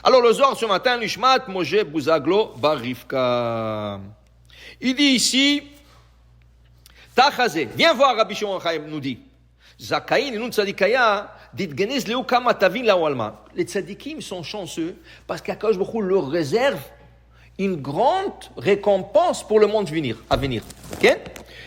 Alors le Zohar ce matin, Nishmat Moshe Buzaglo Bar Rivka. Il dit ici, Tachazé, viens voir Rabbi Shimon Chaim nous dit, Zakaïn et nous tzadikaya, dit Genez Leo Kama Tavin la Walma. Les tzadikim sont chanceux parce qu'Akadosh Baruch Hu leur réserve une grande récompense pour le monde à venir. Okay?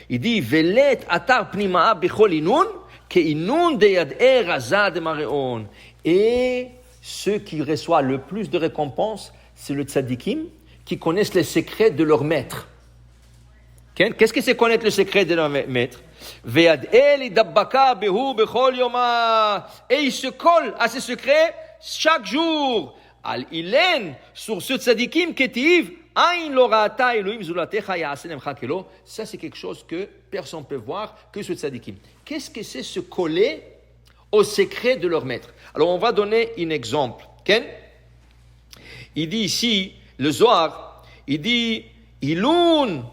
Il dit, Velet atar pnimaa bechol inun, ke inun de yad eraza de mareon. Et ceux qui reçoivent le plus de récompenses, c'est le tzadikim qui connaissent les secrets de leur maître. Okay? Qu'est-ce que c'est connaître le secret de leur maître? Ve'ad el idabbaka behu bechol yoma. Et il se colle à ces secrets chaque jour. Al ilen sur ce tzadikim ketiv ain lo ra'ata Elohim zulatecha ya'aseh lemcha kelo. Ça c'est quelque chose que personne ne peut voir que ce tzadikim. Qu'est-ce que c'est se coller au secret de leur maître? Alors on va donner un exemple. Okay? Il dit ici le Zohar, il dit ilun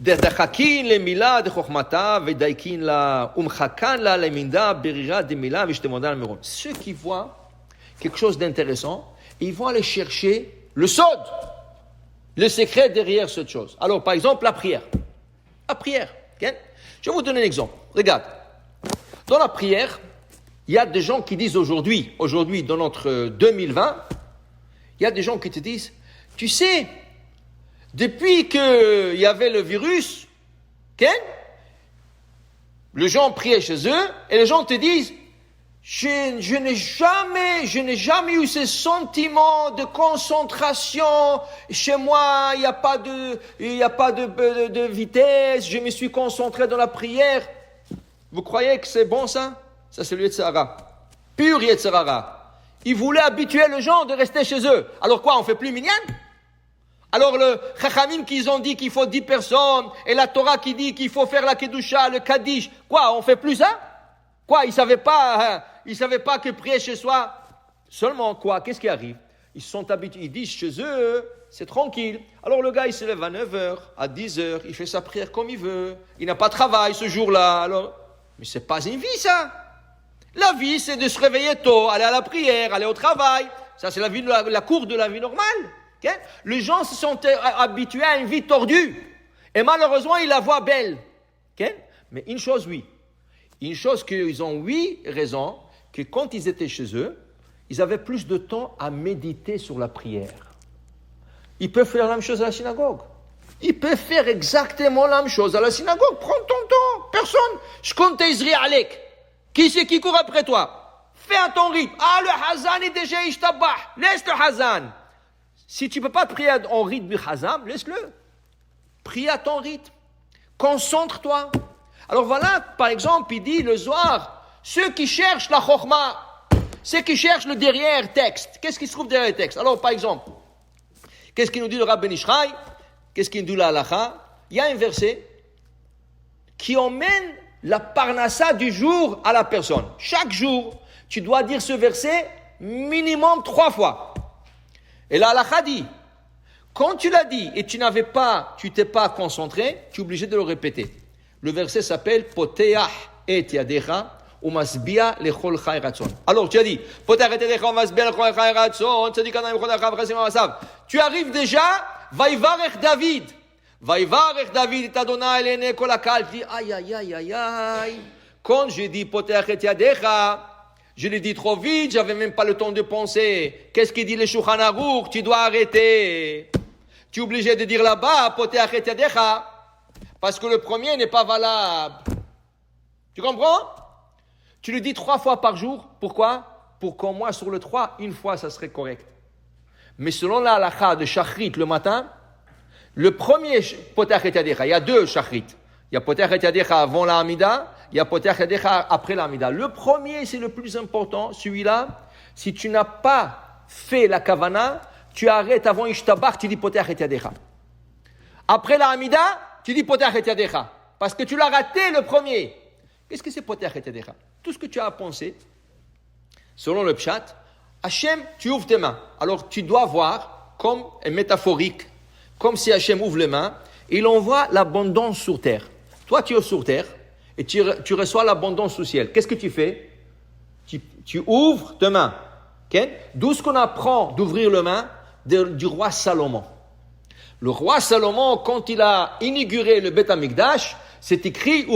דחקין למילה דחוכמתה ודאיקין לה ומחקן לה למידה ברירה דמילה ושתמודן מרום. Ceux qui voient quelque chose d'intéressant, ils vont aller chercher le sod, le secret derrière cette chose. Alors par exemple la prière. La prière. Okay? Je vais vous donner un exemple. Regarde. Dans la prière, il y a des gens qui disent aujourd'hui dans notre 2020, il y a des gens qui te disent, tu sais, depuis qu'il y avait le virus, okay, les gens priaient chez eux et les gens te disent, je n'ai jamais eu ce sentiment de concentration. Chez moi, il n'y a pas de vitesse. Je me suis concentré dans la prière. Vous croyez que c'est bon ça? Ça c'est le Yetzer Hara. Pur Yetzer Hara. Ils voulaient habituer les gens de rester chez eux. Alors quoi, on fait plus minyan? Alors le Chachamim qu'ils ont dit qu'il faut 10 personnes, et la Torah qui dit qu'il faut faire la Kedusha, le Kaddish, quoi, on fait plus ça? Quoi, ils savaient pas que prier chez soi, seulement quoi, qu'est-ce qui arrive? Ils sont habitués, ils disent chez eux, c'est tranquille. Alors le gars, il se lève à 9h, à 10h, il fait sa prière comme il veut, il n'a pas de travail ce jour-là, alors, mais c'est pas une vie ça. La vie, c'est de se réveiller tôt, aller à la prière, aller au travail, ça c'est la cour de la vie normale. Okay? Les gens se sont habitués à une vie tordue. Et malheureusement, ils la voient belle. Okay? Mais une chose, oui. Une chose qu'ils ont, oui, raison, que quand ils étaient chez eux, ils avaient plus de temps à méditer sur la prière. Ils peuvent faire la même chose à la synagogue. Ils peuvent faire exactement la même chose à la synagogue. Prends ton temps. Personne. Je compte Izri Alek. Qui c'est qui court après toi? Fais à ton rythme. Ah, le Hazan est déjà ishtabah. Laisse le Hazan. Si tu ne peux pas prier en rythme du Hazam, laisse-le. Prie à ton rythme. Concentre-toi. Alors voilà, par exemple, il dit le Zohar, ceux qui cherchent la Chokhmah, ceux qui cherchent le derrière texte. Qu'est-ce qui se trouve derrière le texte? Alors par exemple, qu'est-ce qu'il nous dit le Rabbi Nishraï? Qu'est-ce qu'il nous dit la Halacha? Il y a un verset qui emmène la parnassa du jour à la personne. Chaque jour, tu dois dire ce verset minimum 3 fois. Et la halakha dit, quand tu l'as dit et tu t'es pas concentré, tu es obligé de le répéter. Le verset s'appelle Poteach et yadecha umasbia lechol chai ratzon. Alors tu as dit Poteach et yadecha umasbia lechol chai ratzon. Tu arrives déjà, Vaivarech David. Vaivarech David et Adonai elene kol hakal. Tu dis aïe. Quand je dis Poteach et yadecha, je l'ai dit trop vite, j'avais même pas le temps de penser. Qu'est-ce qu'il dit le Shulchan Aruch? Tu dois arrêter. Tu es obligé de dire là-bas, Poteach et yadecha, parce que le premier n'est pas valable. Tu comprends? Tu le dis 3 fois par jour. Pourquoi? Pour qu'au moins sur le 3, une fois, ça serait correct. Mais selon la halakha de Shachrit le matin, le premier Poteach et yadecha, il y a 2 Shachrit. Il y a Poteach et yadecha avant la Hamida, il y a Poteach et yadecha après la Hamida. Le premier, c'est le plus important. Celui-là, si tu n'as pas fait la Kavana, tu arrêtes avant Ishtabach, tu dis Poteach et yadecha. Après la Hamida, tu dis Poteach et yadecha. Parce que tu l'as raté le premier. Qu'est-ce que c'est Poteach et yadecha? Tout ce que tu as à penser, selon le Pshat, Hachem, tu ouvres tes mains. Alors tu dois voir, comme métaphorique, comme si Hachem ouvre les mains, et il envoie l'abondance sur terre. Toi, tu es sur terre, et tu reçois l'abondance au ciel. Qu'est-ce que tu fais? Tu ouvres tes mains. Okay? D'où ce qu'on apprend d'ouvrir le main du roi Salomon. Le roi Salomon, quand il a inauguré le Beth Amikdash, c'est écrit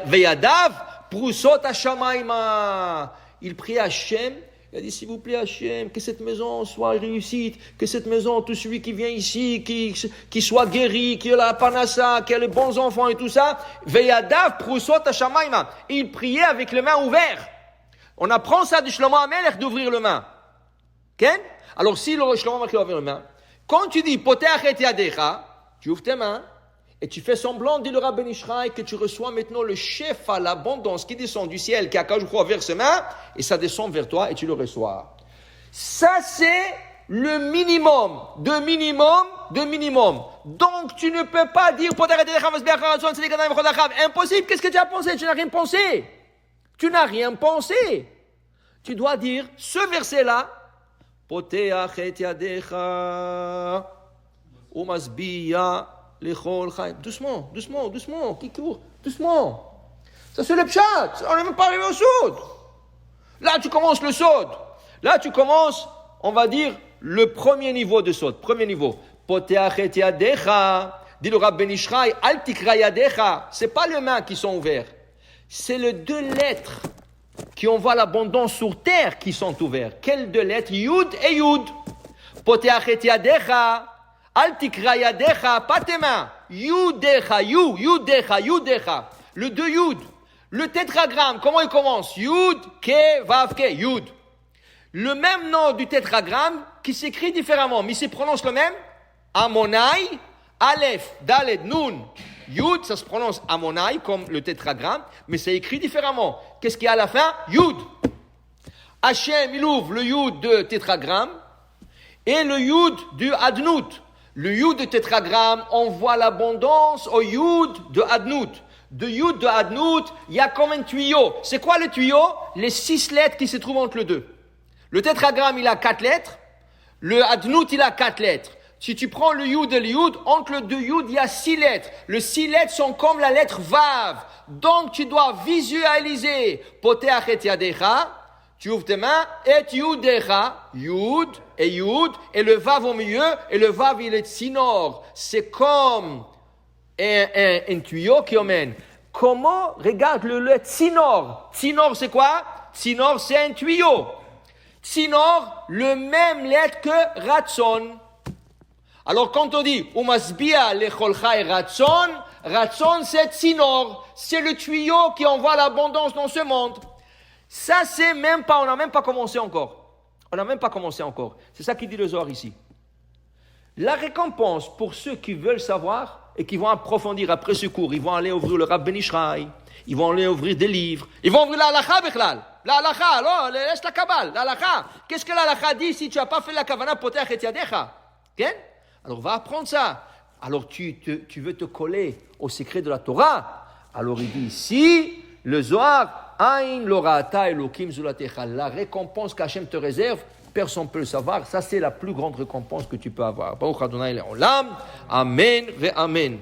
Veyadav Prusot Hashamayma. Il prie à Hachem. Il a dit, s'il vous plaît, Hachem, que cette maison soit réussite, que cette maison, tout celui qui vient ici, qui soit guéri, qui a la panassa, qui a les bons enfants et tout ça. Veyadav Prusot Hashamayma. Il priait avec les mains ouvertes. On apprend ça du Shlomo HaMelech d'ouvrir les mains. Okay? Alors, si le Shlomo HaMelech ouvre les mains, quand tu dis Poteach et yadecha, tu ouvres tes mains et tu fais semblant, dit le Rav Ben Ishraï, que tu reçois maintenant le chef à l'abondance qui descend du ciel, qui a Akadosh Baruch Hu vers ses mains, et ça descend vers toi et tu le reçois. Ça, c'est le minimum de minimum de minimum. Donc, tu ne peux pas dire Poteach et yadecha, impossible. Qu'est-ce que tu as pensé? Tu n'as rien pensé. Tu n'as rien pensé. Tu dois dire ce verset-là. Poteach et yadecha umasbiya lechol chaim. Doucement, doucement, doucement. Qui court? Doucement. Ça c'est le pshat. On n'est même pas arrivé au sod. Là tu commences le sod. Là tu commences, on va dire, le premier niveau de sod. Premier niveau. Poteach et yadecha. Dit le Rav Ben Ishraï, al tikra yadecha. C'est pas les mains qui sont ouvertes. C'est les deux lettres qui envoient l'abondance sur terre qui sont ouvertes. Quelles deux lettres? Yud et Yud. Poteach et yadecha. Al tikra yadecha. Pas tes mains. Yudecha. Yudecha. Yudecha. Le deux Yud. Le tétragramme, comment il commence? Yud, ke, vav, ke. Yud. Le même nom du tétragramme qui s'écrit différemment, mais il se prononce le même. Amonai, Aleph, Daled, Nun. Yud, ça se prononce Amonai, comme le tétragramme, mais c'est écrit différemment. Qu'est-ce qu'il y a à la fin? Yud. Hachem, il ouvre le Yud de tétragramme et le Yud du Adnout. Le Yud de tétragramme envoie l'abondance au Yud de Adnout. De Yud de Adnout, il y a comme un tuyau. C'est quoi le tuyau? Les 6 lettres qui se trouvent entre les deux. Le tétragramme, il a 4 lettres. Le Adnout, il a 4 lettres. Si tu prends le Yud et le Yud, entre les deux Yud, il y a 6 lettres. Les 6 lettres sont comme la lettre Vav. Donc, tu dois visualiser. Poteach et yadecha. Tu ouvres tes mains. Et Yudecha. Yud et Yud. Et le Vav au milieu. Et le Vav, il est sinor. C'est comme un tuyau qui emmène. Comment? Regarde le tsinor. Tsinor, c'est quoi? Tsinor, c'est un tuyau. Tsinor, le même lettre que Ratson. Alors quand on dit Umasbia lechol chai Ratson, Ratson c'est Tsinor, c'est le tuyau qui envoie l'abondance dans ce monde. Ça c'est même pas, on n'a même pas commencé encore. On n'a même pas commencé encore. C'est ça qu'il dit le Zohar ici. La récompense pour ceux qui veulent savoir et qui vont approfondir après ce cours, ils vont aller ouvrir le Rav Ben Ishraï, ils vont aller ouvrir des livres, ils vont ouvrir la halakha bechlal. La halakha, alors laisse la kabbale, la halakha. Qu'est-ce que la halakha dit si tu n'as pas fait la kavana poteach et yadecha? Okay? Alors va apprendre ça. Alors tu veux te coller au secret de la Torah. Alors il dit ici, le Zohar, Ain lorata elokim zulatecha, la récompense qu'Hachem te réserve, personne ne peut le savoir. Ça c'est la plus grande récompense que tu peux avoir. Baruch Adonai le'olam. Amen ve amen.